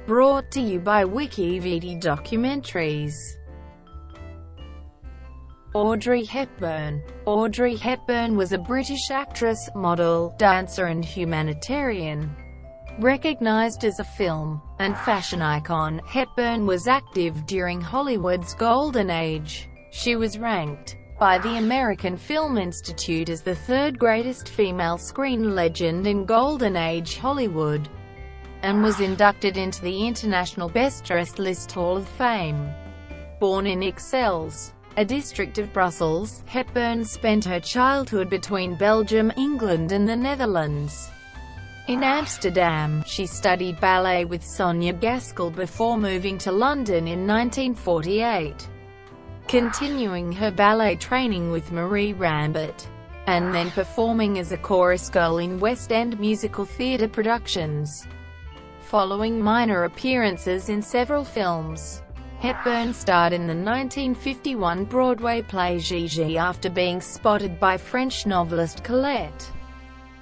Brought to you by WWII Documentaries. Audrey Hepburn. Audrey Hepburn was a British actress, model, dancer and humanitarian. Recognized as a film and fashion icon, Hepburn was active during Hollywood's golden age. She was ranked by the American Film Institute as the third greatest female screen legend in Golden Age Hollywood, and was inducted into the International Best Dressed List Hall of Fame. Born in Ixelles, a district of Brussels, Hepburn spent her childhood between Belgium, England and the Netherlands. In Amsterdam, she studied ballet with Sonia Gaskell before moving to London in 1948, continuing her ballet training with Rambert, and then performing as a chorus girl in West End musical theatre productions. Following minor appearances in several films, Hepburn starred in the 1951 Broadway play Gigi after being spotted by French novelist Colette,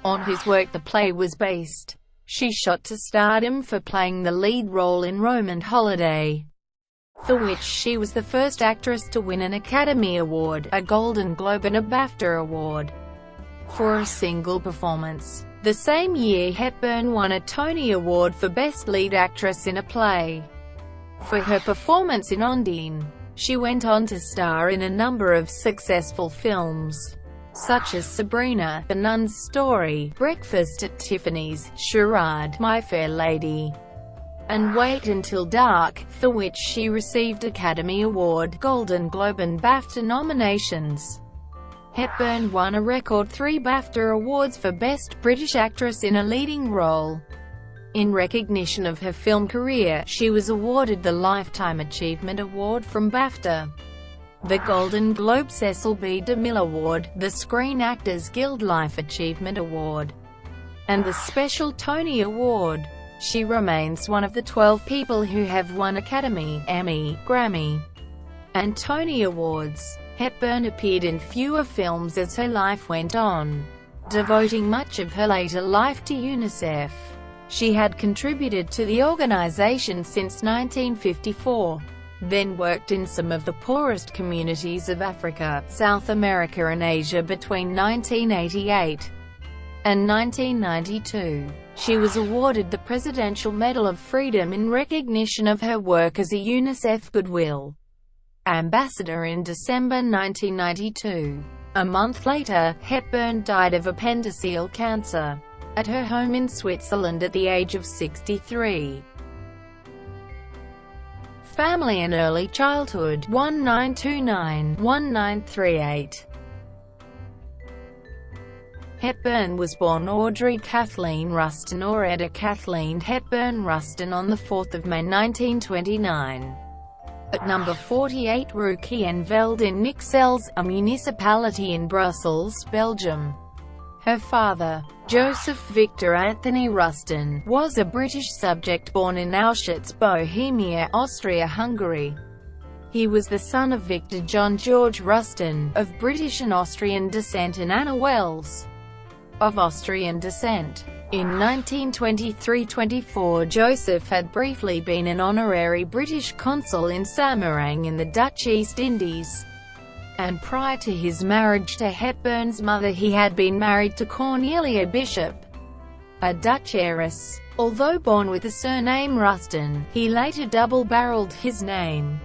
on whose work the play was based. She shot to stardom for playing the lead role in Roman Holiday, for which she was the first actress to win an Academy Award, a Golden Globe and a BAFTA Award for a single performance. The same year Hepburn won a Tony Award for Best Lead Actress in a Play for her performance in Ondine. She went on to star in a number of successful films, such as Sabrina, The Nun's Story, Breakfast at Tiffany's, Charade, My Fair Lady, and Wait Until Dark, for which she received Academy Award, Golden Globe and BAFTA nominations. Hepburn won a record 3 BAFTA awards for Best British Actress in a Leading Role. In recognition of her film career, she was awarded the Lifetime Achievement Award from BAFTA, the Golden Globe Cecil B. DeMille Award, the Screen Actors Guild Life Achievement Award, and the Special Tony Award. She remains one of the 12 people who have won Academy, Emmy, Grammy, and Tony Awards. Hepburn appeared in fewer films as her life went on, devoting much of her later life to UNICEF. She had contributed to the organization since 1954, then worked in some of the poorest communities of Africa, South America and Asia between 1988 and 1992. She was awarded the Presidential Medal of Freedom in recognition of her work as a UNICEF Goodwill Ambassador in December 1992. A month later, Hepburn died of appendiceal cancer at her home in Switzerland at the age of 63. Family and early childhood. 1929-1938. Hepburn was born Audrey Kathleen Ruston or Eda Kathleen Hepburn Ruston on 4 May 1929. At number 48 Rue Kienveld in Ixelles, a municipality in Brussels, Belgium. Her father, Joseph Victor Anthony Ruston, was a British subject born in Auschwitz, Bohemia, Austria-Hungary. He was the son of Victor John George Ruston, of British and Austrian descent, and Anna Wells, of Austrian descent. In 1923–24 Joseph had briefly been an honorary British consul in Samarang in the Dutch East Indies, and prior to his marriage to Hepburn's mother he had been married to Cornelia Bishop, a Dutch heiress. Although born with the surname Ruston, he later double-barreled his name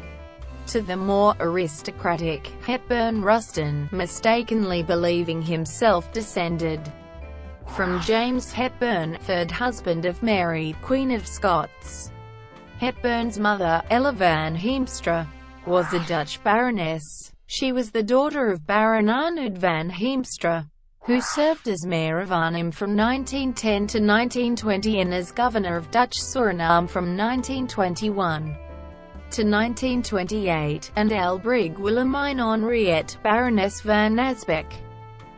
to the more aristocratic Hepburn Ruston, mistakenly believing himself descended from James Hepburn, third husband of Mary, Queen of Scots. Hepburn's mother, Ella van Heemstra, was a Dutch baroness. She was the daughter of Baron Arnoud van Heemstra, who served as mayor of Arnhem from 1910 to 1920 and as governor of Dutch Suriname from 1921 to 1928, and Elbrig Willemijn Henriette, Baroness van Asbeck.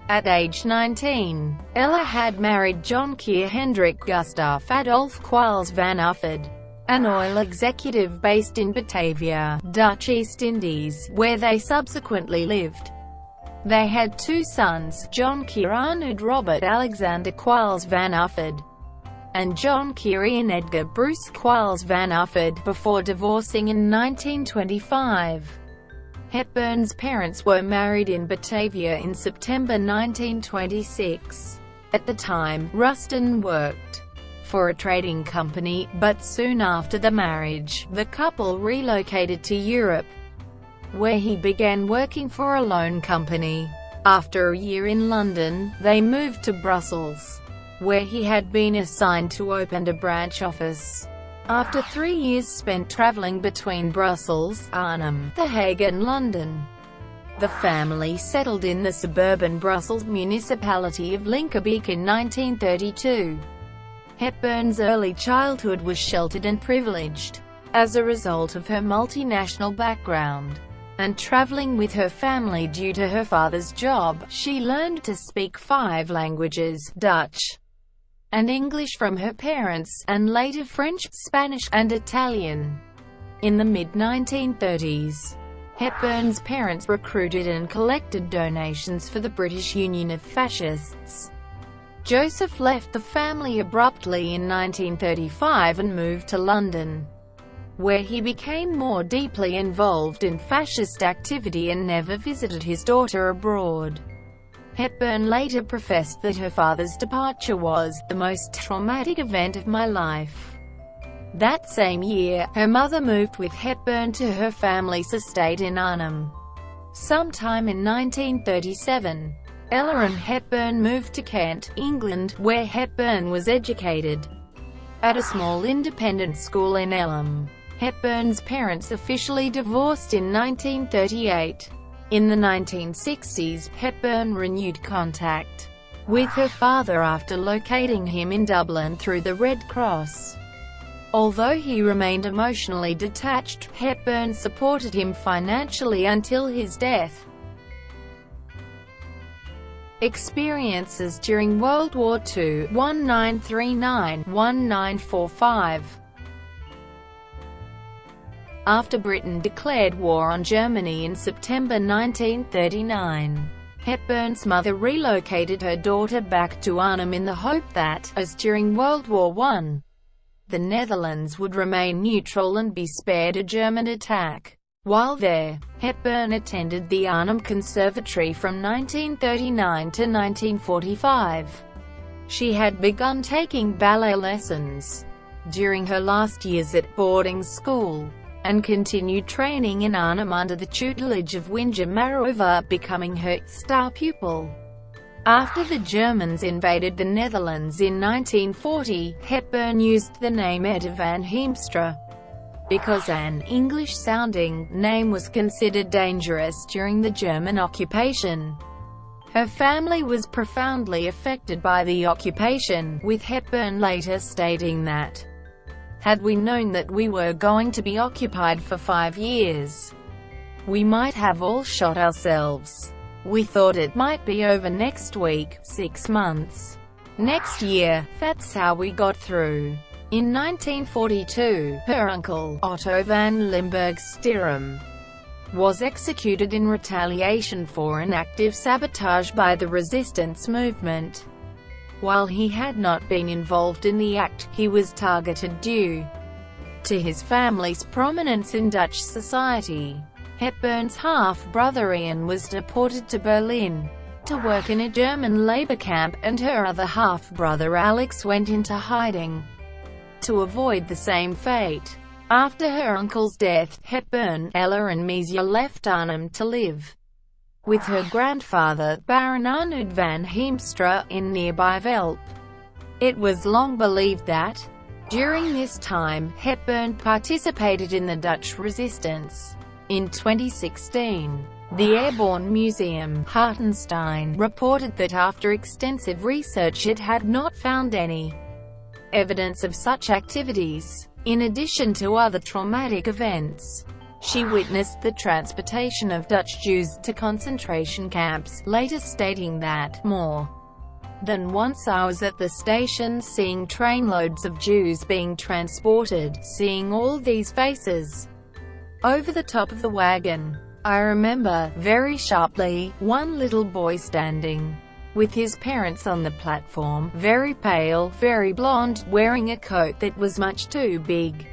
At age 19, Ella had married John Keir Hendrik Gustaf Adolf Quails van Ufford, an oil executive based in Batavia, Dutch East Indies, where they subsequently lived. They had 2 sons, John Keir Arnoud Robert Alexander Quails van Ufford, and John Keary and Edgar Bruce Quiles Van Ufford, before divorcing in 1925. Hepburn's parents were married in Batavia in September 1926. At the time, Ruston worked for a trading company, but soon after the marriage, the couple relocated to Europe, where he began working for a loan company. After a year in London, they moved to Brussels, where he had been assigned to open a branch office. After 3 years spent travelling between Brussels, Arnhem, The Hague and London, the family settled in the suburban Brussels municipality of Linkerbeek in 1932. Hepburn's early childhood was sheltered and privileged. As a result of her multinational background and traveling with her family due to her father's job, she learned to speak 5 languages, Dutch and English from her parents, and later French, Spanish, and Italian. In the mid-1930s, Hepburn's parents recruited and collected donations for the British Union of Fascists. Joseph left the family abruptly in 1935 and moved to London, where he became more deeply involved in fascist activity and never visited his daughter abroad. Hepburn later professed that her father's departure was the most traumatic event of my life. That same year, her mother moved with Hepburn to her family's estate in Arnhem. Sometime in 1937, Ella and Hepburn moved to Kent, England, where Hepburn was educated at a small independent school in Eltham. Hepburn's parents officially divorced in 1938. In the 1960s, Hepburn renewed contact with her father after locating him in Dublin through the Red Cross. Although he remained emotionally detached, Hepburn supported him financially until his death. Experiences during World War II, 1939–1945. After Britain declared war on Germany in September 1939, Hepburn's mother relocated her daughter back to Arnhem in the hope that, as during World War I, the Netherlands would remain neutral and be spared a German attack. While there, Hepburn attended the Arnhem Conservatory from 1939 to 1945. She had begun taking ballet lessons during her last years at boarding school, and continued training in Arnhem under the tutelage of Winja Marova, becoming her star pupil. After the Germans invaded the Netherlands in 1940, Hepburn used the name Etta van Heemstra, because an English-sounding name was considered dangerous during the German occupation. Her family was profoundly affected by the occupation, with Hepburn later stating that, "Had we known that we were going to be occupied for 5 years, we might have all shot ourselves. We thought it might be over next week, 6 months, next year. That's how we got through." In 1942, her uncle, Otto van Limburg-Stirum, was executed in retaliation for an active sabotage by the resistance movement. While he had not been involved in the act, he was targeted due to his family's prominence in Dutch society. Hepburn's half-brother Ian was deported to Berlin to work in a German labor camp, and her other half-brother Alex went into hiding to avoid the same fate. After her uncle's death, Hepburn, Ella and Mesia left Arnhem to live with her grandfather, Baron Arnoud van Heemstra, in nearby Velp. It was long believed that, during this time, Hepburn participated in the Dutch resistance. In 2016, the Airborne Museum, Hartenstein, reported that after extensive research it had not found any evidence of such activities. In addition to other traumatic events, she witnessed the transportation of Dutch Jews to concentration camps, later stating that, "More than once I was at the station seeing trainloads of Jews being transported, seeing all these faces over the top of the wagon. I remember, very sharply, one little boy standing with his parents on the platform, very pale, very blonde, wearing a coat that was much too big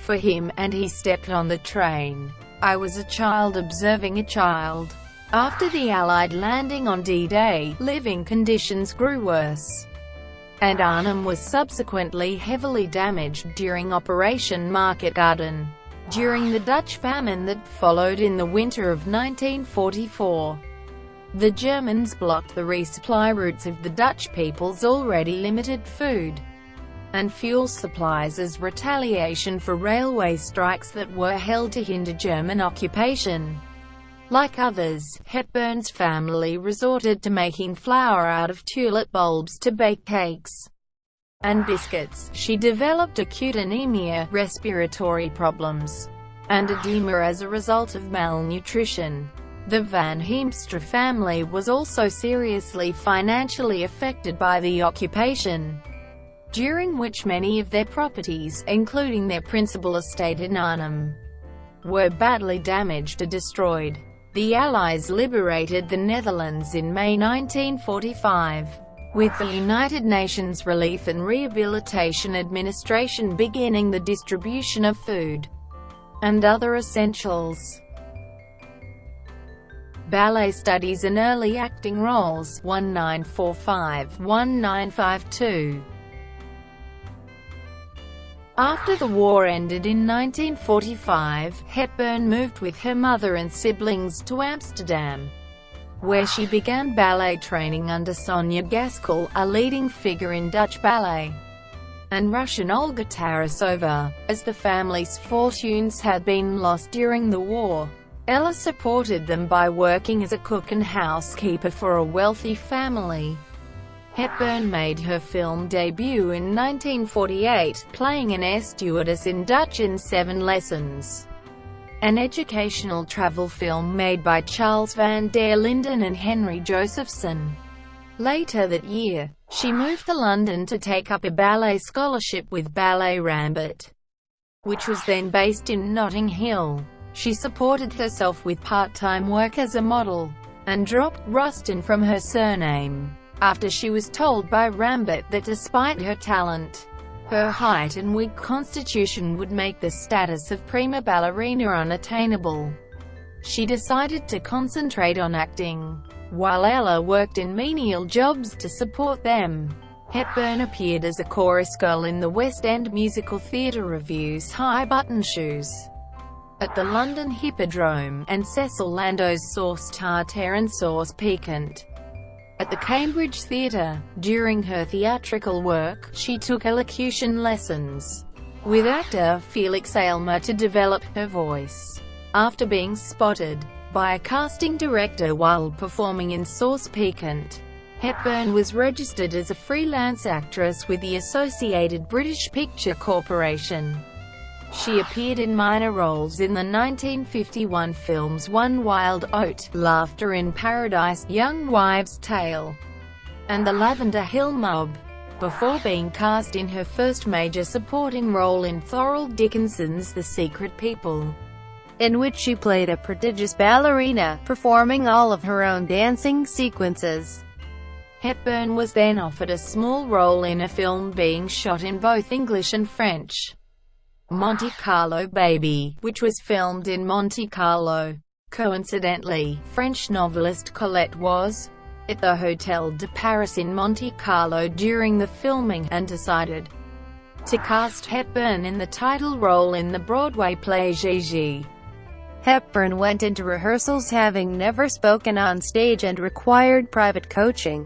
for him, and he stepped on the train. I was a child observing a child. After the Allied landing on D-Day, living conditions grew worse, and Arnhem was subsequently heavily damaged during Operation Market Garden. During the Dutch famine that followed in the winter of 1944, the Germans blocked the resupply routes of the Dutch people's already limited food and fuel supplies as retaliation for railway strikes that were held to hinder German occupation. Like others, Hepburn's family resorted to making flour out of tulip bulbs to bake cakes and biscuits. She developed acute anemia, respiratory problems, and edema as a result of malnutrition. The Van Heemstra family was also seriously financially affected by the occupation, during which many of their properties, including their principal estate in Arnhem, were badly damaged or destroyed. The Allies liberated the Netherlands in May 1945, with the United Nations Relief and Rehabilitation Administration beginning the distribution of food and other essentials. Ballet Studies and Early Acting Roles, 1945–1952. After the war ended in 1945, Hepburn moved with her mother and siblings to Amsterdam, where she began ballet training under Sonia Gaskell, a leading figure in Dutch ballet, and Russian Olga Tarasova. As the family's fortunes had been lost during the war, Ella supported them by working as a cook and housekeeper for a wealthy family. Hepburn made her film debut in 1948, playing an air stewardess in Dutch in 7 Lessons, an educational travel film made by Charles van der Linden and Henry Josephson. Later that year, she moved to London to take up a ballet scholarship with Ballet Rambert, which was then based in Notting Hill. She supported herself with part-time work as a model, and dropped Ruston from her surname after she was told by Rambert that despite her talent, her height and weak constitution would make the status of prima ballerina unattainable. She decided to concentrate on acting, while Ella worked in menial jobs to support them. Hepburn appeared as a chorus girl in the West End musical theatre revues High Button Shoes, at the London Hippodrome, and Cecil Landau's Sauce Tartare and Sauce Piquant, at the Cambridge Theatre. During her theatrical work, she took elocution lessons with actor Felix Aylmer to develop her voice. After being spotted by a casting director while performing in Sauce Piquant, Hepburn was registered as a freelance actress with the Associated British Picture Corporation. She appeared in minor roles in the 1951 films One Wild Oat, Laughter in Paradise, Young Wives' Tale, and The Lavender Hill Mob, before being cast in her first major supporting role in Thorold Dickinson's The Secret People, in which she played a prodigious ballerina, performing all of her own dancing sequences. Hepburn was then offered a small role in a film being shot in both English and French, Monte Carlo Baby, which was filmed in Monte Carlo. Coincidentally, French novelist Colette was at the Hôtel de Paris in Monte Carlo during the filming, and decided to cast Hepburn in the title role in the Broadway play Gigi. Hepburn went into rehearsals having never spoken on stage and required private coaching.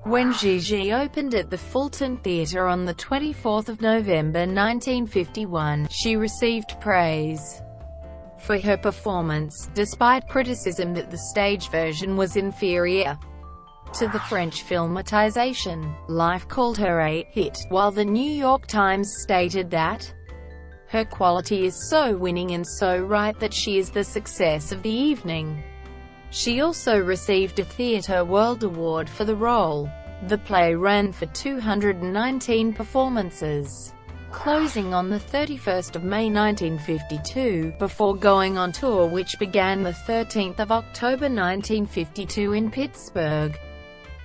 When Gigi opened at the Fulton Theatre on the 24th of November 1951, she received praise for her performance, despite criticism that the stage version was inferior to the French filmatisation. Life called her a hit, while the New York Times stated that her quality is so winning and so right that she is the success of the evening. She also received a Theatre World Award for the role. The play ran for 219 performances, closing on the 31st of May 1952, before going on tour which began the 13th of October 1952 in Pittsburgh,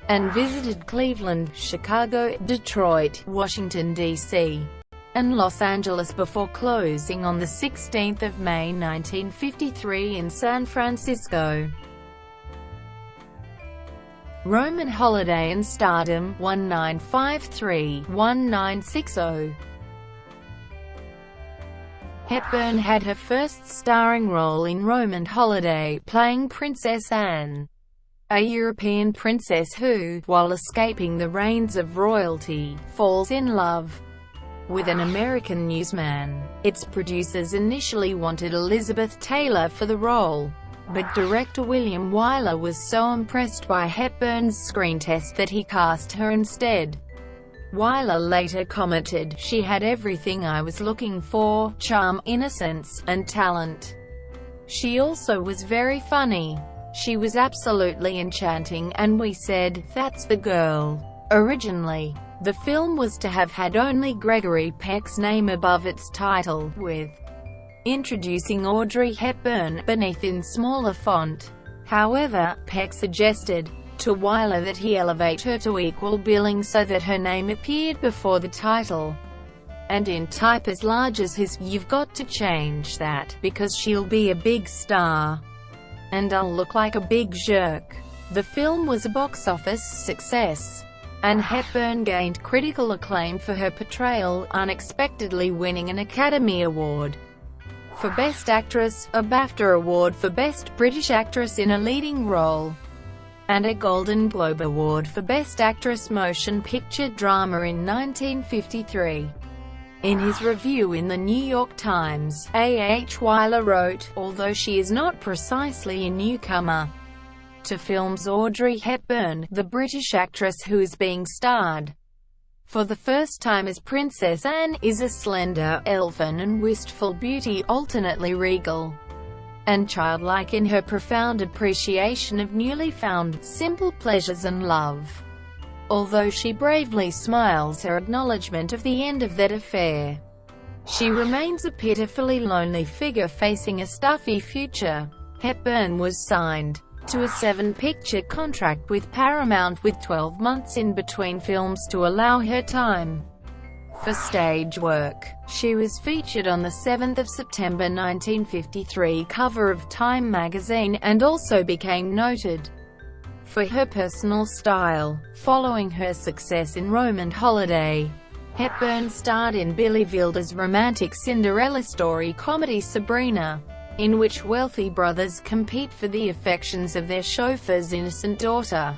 and visited Cleveland, Chicago, Detroit, Washington, D.C., and Los Angeles before closing on 16 May 1953 in San Francisco. Roman Holiday and Stardom, 1953–1960. Hepburn had her first starring role in Roman Holiday, playing Princess Anne, a European princess who, while escaping the reigns of royalty, falls in love with an American newsman. Its producers initially wanted Elizabeth Taylor for the role, but director William Wyler was so impressed by Hepburn's screen test that he cast her instead. Wyler later commented, "She had everything I was looking for: charm, innocence, and talent. She also was very funny. She was absolutely enchanting, and we said, that's the girl." Originally, the film was to have had only Gregory Peck's name above its title, with "Introducing Audrey Hepburn" beneath in smaller font. However, Peck suggested to Wyler that he elevate her to equal billing so that her name appeared before the title, and in type as large as his. "You've got to change that, because she'll be a big star, and I'll look like a big jerk." The film was a box office success, and Hepburn gained critical acclaim for her portrayal, unexpectedly winning an Academy Award for Best Actress, a BAFTA Award for Best British Actress in a Leading Role, and a Golden Globe Award for Best Actress Motion Picture Drama in 1953. In his review in the New York Times, A.H. Wyler wrote, "Although she is not precisely a newcomer to films, Audrey Hepburn, the British actress who is being starred for the first time as Princess Anne, is a slender, elfin and wistful beauty, alternately regal and childlike in her profound appreciation of newly found, simple pleasures and love. Although she bravely smiles her acknowledgement of the end of that affair, she remains a pitifully lonely figure facing a stuffy future." Hepburn was signed to a 7-picture contract with Paramount with 12 months in between films to allow her time for stage work. She was featured on the 7th of September 1953 cover of Time magazine, and also became noted for her personal style. Following her success in Roman Holiday, Hepburn starred in Billy Wilder's romantic Cinderella story comedy Sabrina, in which wealthy brothers compete for the affections of their chauffeur's innocent daughter.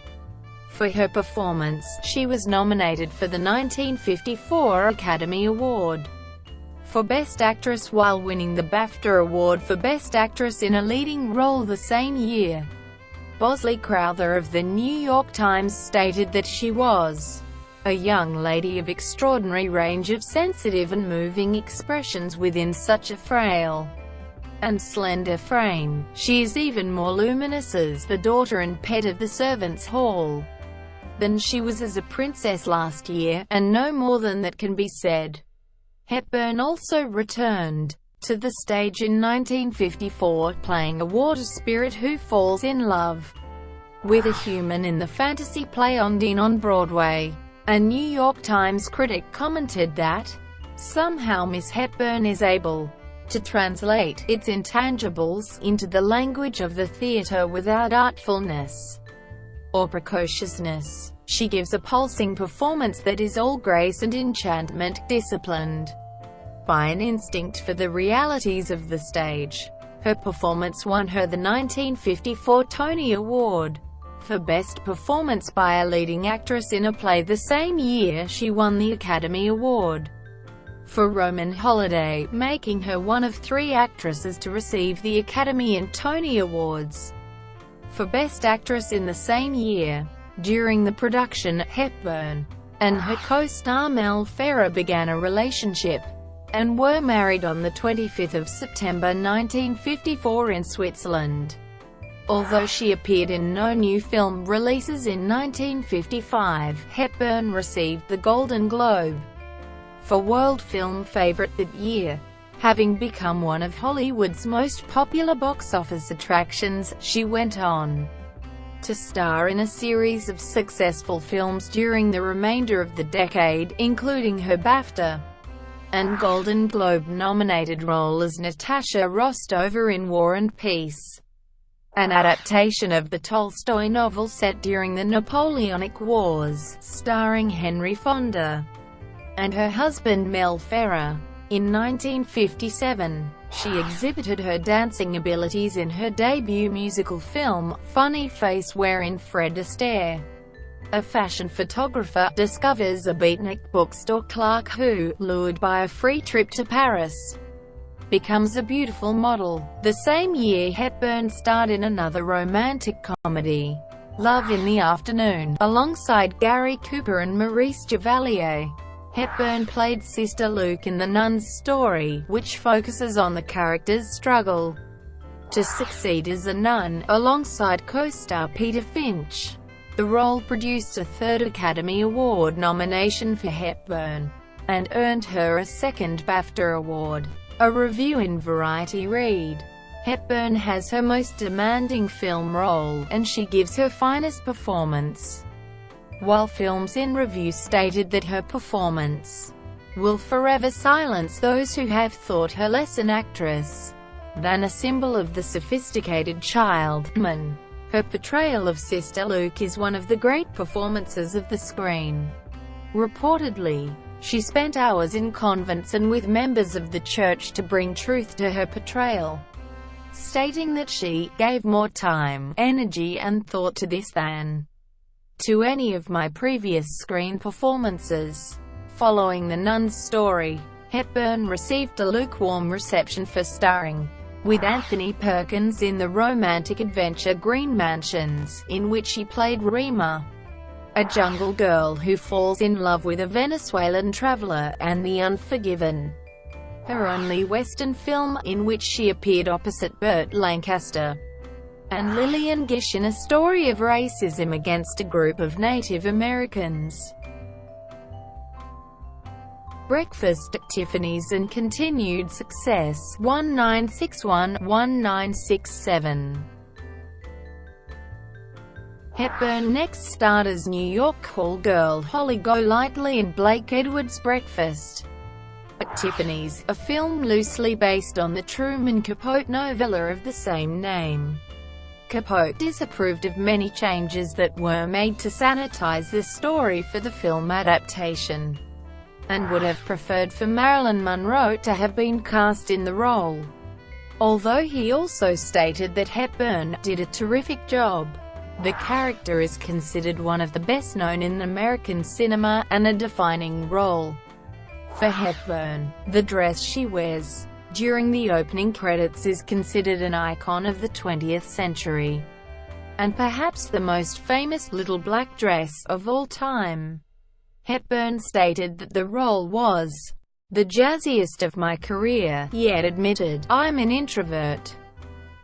For her performance, she was nominated for the 1954 Academy Award for Best Actress while winning the BAFTA Award for Best Actress in a Leading Role the same year. Bosley Crowther of the New York Times stated that she was a young lady of extraordinary range of sensitive and moving expressions within such a frail and slender frame. She is even more luminous as the daughter and pet of the servants' hall than she was as a princess last year, and no more than that can be said." Hepburn also returned to the stage in 1954, playing a water spirit who falls in love with a human in the fantasy play Ondine on Broadway. A New York Times critic commented that, "Somehow Miss Hepburn is able to translate its intangibles into the language of the theatre without artfulness or precociousness. She gives a pulsing performance that is all grace and enchantment, disciplined by an instinct for the realities of the stage." Her performance won her the 1954 Tony Award for Best Performance by a Leading Actress in a Play. The same year she won the Academy Award for Roman Holiday, making her one of 3 actresses to receive the Academy and Tony Awards for Best Actress in the same year. During the production, Hepburn and her co-star Mel Ferrer began a relationship, and were married on the 25th of September 1954 in Switzerland. Although she appeared in no new film releases in 1955, Hepburn received the Golden Globe for World Film Favorite that year. Having become one of Hollywood's most popular box office attractions, she went on to star in a series of successful films during the remainder of the decade, including her BAFTA and Golden Globe-nominated role as Natasha Rostova in War and Peace, an adaptation of the Tolstoy novel set during the Napoleonic Wars, starring Henry Fonda and her husband Mel Ferrer. In 1957, she exhibited her dancing abilities in her debut musical film, Funny Face, wherein Fred Astaire, a fashion photographer, discovers a beatnik bookstore clerk who, lured by a free trip to Paris, becomes a beautiful model. The same year Hepburn starred in another romantic comedy, Love in the Afternoon, alongside Gary Cooper and Maurice Chevalier. Hepburn played Sister Luke in The Nun's Story, which focuses on the character's struggle to succeed as a nun, alongside co-star Peter Finch. The role produced a third Academy Award nomination for Hepburn, and earned her a second BAFTA award. A review in Variety read, "Hepburn has her most demanding film role, and she gives her finest performance," while Films in Review stated that her performance will forever silence those who have thought her less an actress than a symbol of the sophisticated child. Her portrayal of Sister Luke is one of the great performances of the screen. Reportedly, she spent hours in convents and with members of the church to bring truth to her portrayal, stating that she gave more time, energy and thought to this than to any of my previous screen performances. Following The Nun's Story, Hepburn received a lukewarm reception for starring with Anthony Perkins in the romantic adventure Green Mansions, in which she played Rima, a jungle girl who falls in love with a Venezuelan traveler, and The Unforgiven, her only Western film, in which she appeared opposite Burt Lancaster and Lillian Gish in a story of racism against a group of Native Americans. Breakfast at Tiffany's and continued success, 1961–1967. Hepburn next starred as New York call girl Holly Golightly in Blake Edwards' Breakfast at Tiffany's, a film loosely based on the Truman Capote novella of the same name. Capote disapproved of many changes that were made to sanitize the story for the film adaptation, and would have preferred for Marilyn Monroe to have been cast in the role, although he also stated that Hepburn did a terrific job. The character is considered one of the best known in American cinema, and a defining role for Hepburn. The dress she wears during the opening credits is considered an icon of the 20th century, and perhaps the most famous little black dress of all time. Hepburn stated that the role was the jazziest of my career, yet admitted, "I'm an introvert.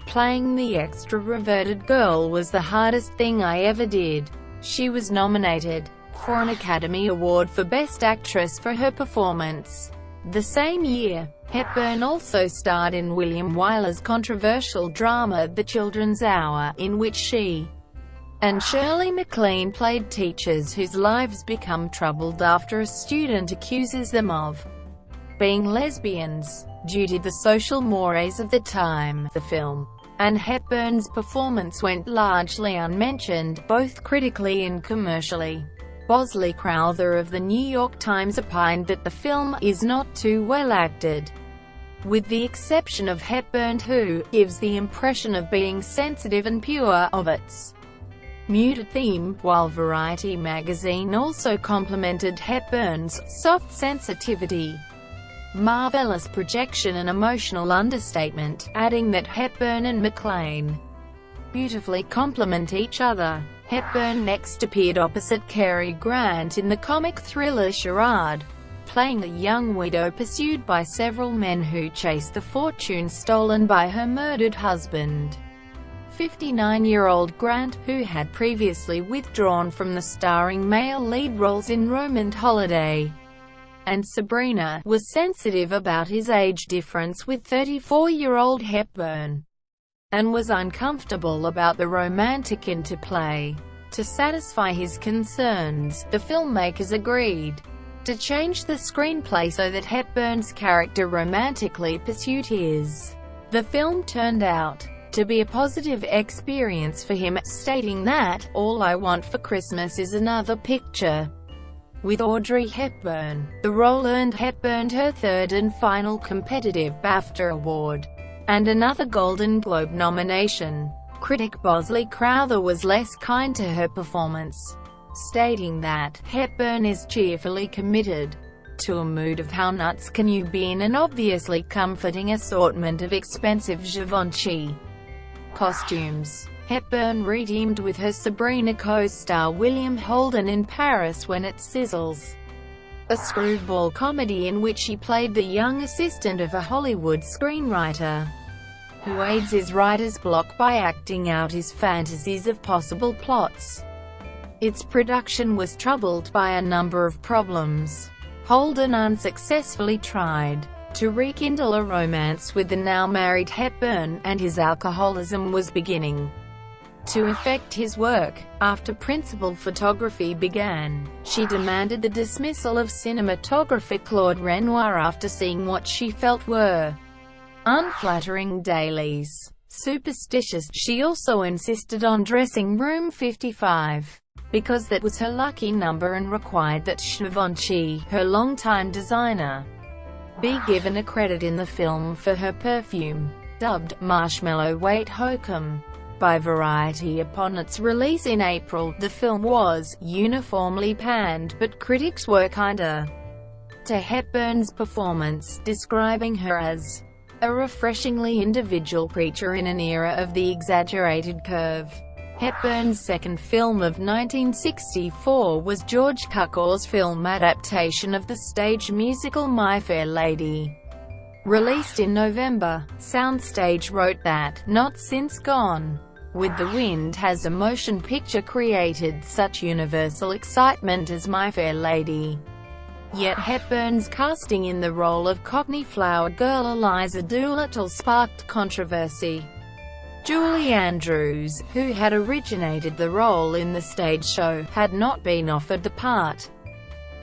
Playing the extroverted girl was the hardest thing I ever did." She was nominated for an Academy Award for Best Actress for her performance. The same year, Hepburn also starred in William Wyler's controversial drama The Children's Hour, in which she and Shirley MacLaine played teachers whose lives become troubled after a student accuses them of being lesbians. Due to the social mores of the time, the film and Hepburn's performance went largely unmentioned, both critically and commercially. Bosley Crowther of The New York Times opined that the film is not too well acted, with the exception of Hepburn, who gives the impression of being sensitive and pure of its muted theme, while Variety magazine also complimented Hepburn's soft sensitivity, marvelous projection and emotional understatement, adding that Hepburn and MacLaine beautifully complement each other. Hepburn next appeared opposite Cary Grant in the comic thriller Charade, playing a young widow pursued by several men who chase the fortune stolen by her murdered husband. 59-year-old Grant, who had previously withdrawn from the starring male lead roles in Roman Holiday and Sabrina, was sensitive about his age difference with 34-year-old Hepburn. and was uncomfortable about the romantic interplay. To satisfy his concerns, the filmmakers agreed to change the screenplay so that Hepburn's character romantically pursued his. The film turned out to be a positive experience for him, stating that, "All I want for Christmas is another picture with Audrey Hepburn." The role earned Hepburn her third and final competitive BAFTA award, and another Golden Globe nomination. Critic Bosley Crowther was less kind to her performance, stating that, "Hepburn is cheerfully committed to a mood of how nuts can you be in an obviously comforting assortment of expensive Givenchy costumes." Hepburn redeemed with her Sabrina co-star William Holden in Paris When It Sizzles, a screwball comedy in which she played the young assistant of a Hollywood screenwriter who aids his writer's block by acting out his fantasies of possible plots. Its production was troubled by a number of problems. Holden unsuccessfully tried to rekindle a romance with the now-married Hepburn, and his alcoholism was beginning to affect his work. After principal photography began, she demanded the dismissal of cinematographer Claude Renoir after seeing what she felt were unflattering dailies. Superstitious, she also insisted on dressing room 55, because that was her lucky number and required that Givenchy, her longtime designer, be given a credit in the film for her perfume. Dubbed Marshmallow Weight Hokum by Variety upon its release in April, the film was uniformly panned, but critics were kinder to Hepburn's performance, describing her as a refreshingly individual creature in an era of the exaggerated curve. Hepburn's second film of 1964 was George Cukor's film adaptation of the stage musical My Fair Lady. Released in November, Soundstage wrote that, "Not since Gone with the Wind has a motion picture created such universal excitement as My Fair Lady." Yet Hepburn's casting in the role of Cockney flower girl Eliza Doolittle sparked controversy. Julie Andrews, who had originated the role in the stage show, had not been offered the part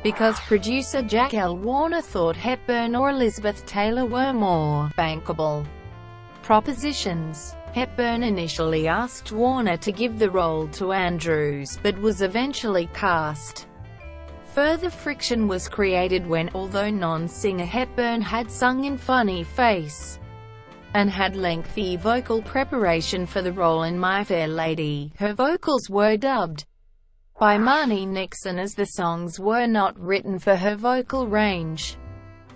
because producer Jack L. Warner thought Hepburn or Elizabeth Taylor were more bankable propositions. Hepburn initially asked Warner to give the role to Andrews, but was eventually cast. Further friction was created when, although non-singer Hepburn had sung in Funny Face and had lengthy vocal preparation for the role in My Fair Lady, her vocals were dubbed by Marni Nixon as the songs were not written for her vocal range.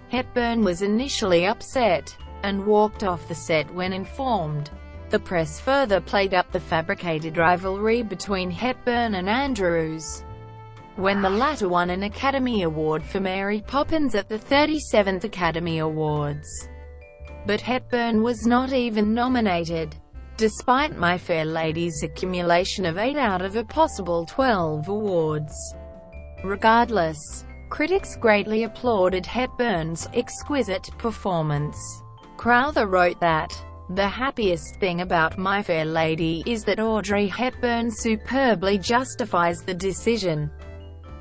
Hepburn was initially upset, and walked off the set when informed. The press further played up the fabricated rivalry between Hepburn and Andrews, when the latter won an Academy Award for Mary Poppins at the 37th Academy Awards. But Hepburn was not even nominated, despite My Fair Lady's accumulation of 8 out of a possible 12 awards. Regardless, critics greatly applauded Hepburn's exquisite performance. Crowther wrote that, "The happiest thing about My Fair Lady is that Audrey Hepburn superbly justifies the decision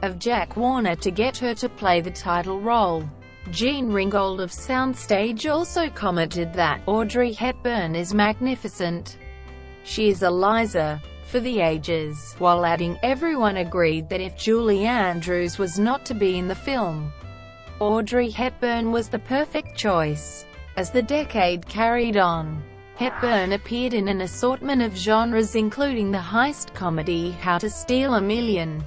of Jack Warner to get her to play the title role." Gene Ringgold of Soundstage also commented that, "Audrey Hepburn is magnificent. She is Eliza for the ages," while adding, "Everyone agreed that if Julie Andrews was not to be in the film, Audrey Hepburn was the perfect choice." As the decade carried on, Hepburn appeared in an assortment of genres including the heist comedy How to Steal a Million,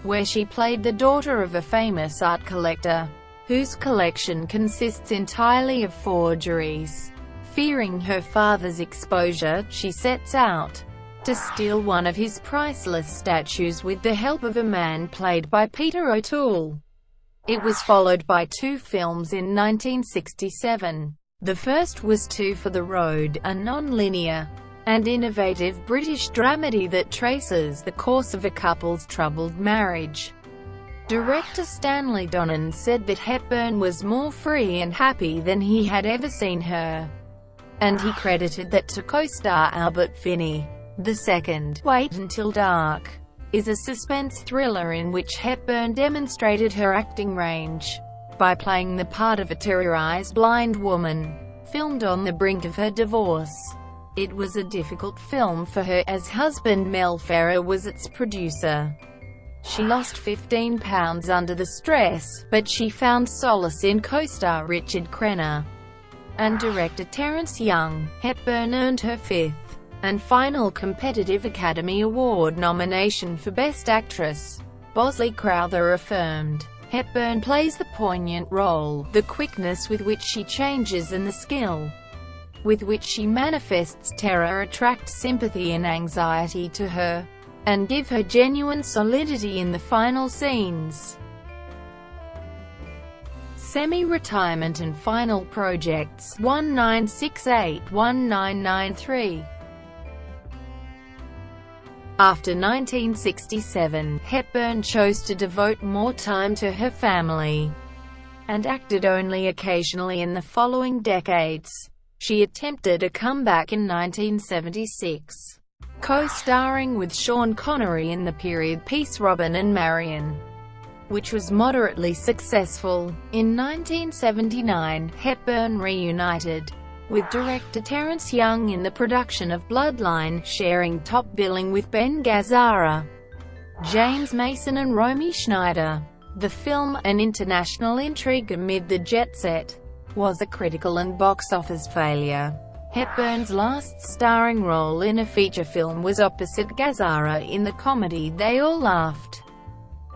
where she played the daughter of a famous art collector, whose collection consists entirely of forgeries. Fearing her father's exposure, she sets out to steal one of his priceless statues with the help of a man played by Peter O'Toole. It was followed by 2 films in 1967. The first was Two for the Road, a non-linear and innovative British dramedy that traces the course of a couple's troubled marriage. Director Stanley Donen said that Hepburn was more free and happy than he had ever seen her. and he credited that to co-star Albert Finney. The second, Wait Until Dark, is a suspense thriller in which Hepburn demonstrated her acting range by playing the part of a terrorized blind woman. Filmed on the brink of her divorce, it was a difficult film for her, as husband Mel Ferrer was its producer. She lost 15 pounds under the stress, but she found solace in co-star Richard Crenna and director Terence Young. Hepburn earned her fifth and final competitive Academy Award nomination for Best Actress. Bosley Crowther affirmed, "Hepburn plays the poignant role, the quickness with which she changes and the skill with which she manifests terror attract sympathy and anxiety to her, and give her genuine solidity in the final scenes." Semi-retirement and final projects. 1968–1993. After 1967, Hepburn chose to devote more time to her family, and acted only occasionally in the following decades. She attempted a comeback in 1976, co-starring with Sean Connery in the period piece Robin and Marian, which was moderately successful. In 1979, Hepburn reunited with director Terence Young in the production of Bloodline, sharing top billing with Ben Gazzara, James Mason and Romy Schneider. The film, an international intrigue amid the jet set, was a critical and box office failure. Hepburn's last starring role in a feature film was opposite Gazzara in the comedy They All Laughed,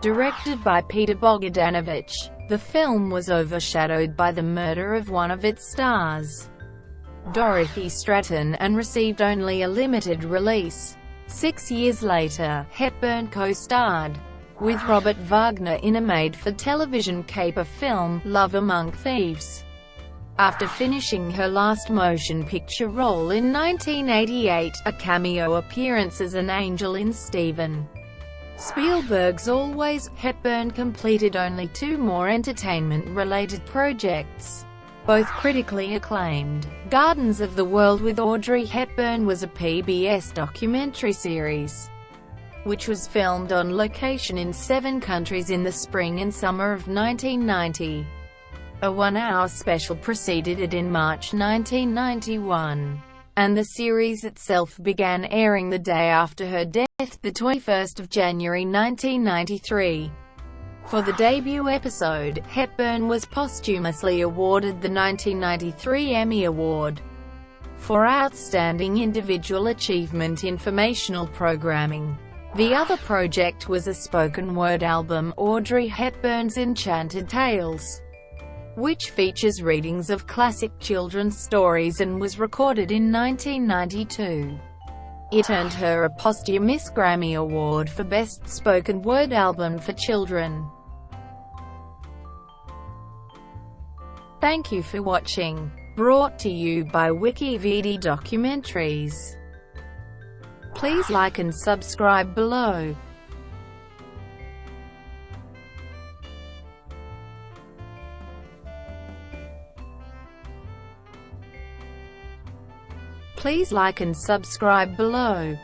directed by Peter Bogdanovich. The film was overshadowed by the murder of one of its stars, Dorothy Stratton, and received only a limited release. 6 years later, Hepburn co-starred with Robert Wagner in a made-for-television caper film, Love Among Thieves. After finishing her last motion picture role in 1988, a cameo appearance as an angel in Steven Spielberg's Always, Hepburn completed only 2 more entertainment-related projects, both critically acclaimed. Gardens of the World with Audrey Hepburn was a PBS documentary series, which was filmed on location in 7 countries in the spring and summer of 1990. A 1-hour special preceded it in March 1991, and the series itself began airing the day after her death, the 21st of January 1993. For the debut episode, Hepburn was posthumously awarded the 1993 Emmy Award for Outstanding Individual Achievement Informational Programming. The other project was a spoken-word album, Audrey Hepburn's Enchanted Tales, which features readings of classic children's stories and was recorded in 1992. It earned her a posthumous Grammy Award for Best Spoken Word Album for Children. Thank you for watching. Brought to you by WWII Documentaries. Please like and subscribe below. Please like and subscribe below.